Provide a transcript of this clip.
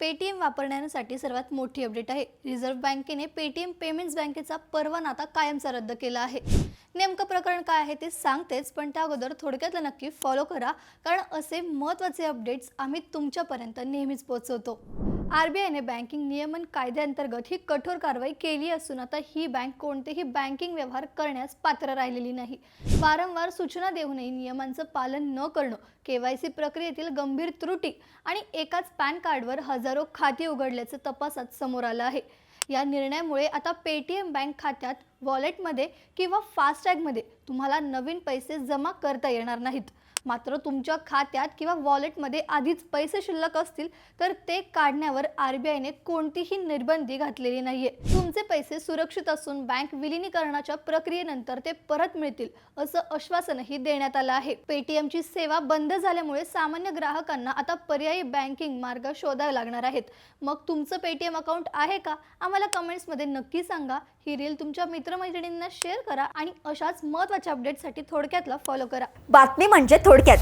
Paytm वापरण्यासाठी सर्वात मोठी अपडेट आहे। रिझर्व्ह बँकेने पेटीएम पेमेंट्स बँकेचा परवाना आता कायमचा रद्द केला आहे। नेमकं प्रकरण काय आहे ते सांगतेच, पण त्या अगोदर थोडक्यात नक्की फॉलो करा, कारण असे महत्त्वाचे अपडेट्स आम्ही तुमच्यापर्यंत नेहमीच पोहोचवतो। आरबीआयने बँकिंग नियमन कायद्याअंतर्गत ही कठोर कारवाई केली असून आता ही बँक कोणतेही बँकिंग व्यवहार करण्यास पात्र राहिलेली नाही। वारंवार सूचना देऊनही नियमांचं पालन न करणं, केवायसी प्रक्रियेतील गंभीर त्रुटी आणि एकाच पॅन कार्डवर हजारो खाती उघडल्याचे तपासात समोर आलं आहे। या निर्णयामुळे आता पेटीएम बँक खात्यात, वॉलेटमध्ये किंवा फास्टॅगमध्ये तुम्हाला नवीन पैसे जमा करता येणार नाहीत। मात्र तुमच्या खात्यात किंवा वॉलेटमध्ये आधीच पैसे शिल्लक असतील तर ते काढण्यावर आरबीआयने कोणतीही निर्बंधी घातलेली नाहीये। तुमचे पैसे सुरक्षित असून बँक विलीनीकरणाच्या प्रक्रियेनंतर ते परत मिळतील असं आश्वासनही देण्यात आलं आहे। पेटीएमची सेवा बंद झाल्यामुळे सामान्य ग्राहकांना आता पर्यायी बँकिंग मार्ग शोधावे लागणार आहेत। मग तुमचं पेटीएम अकाउंट आहे का? आम्हाला कमेंट्समध्ये नक्की सांगा। ही रील तुमच्या मित्रमैत्रिणींना शेअर करा आणि अशाच महत्त्वाच्या अपडेट्ससाठी थोडक्यातला फॉलो करा। बातमी म्हणजे थोडक्यात।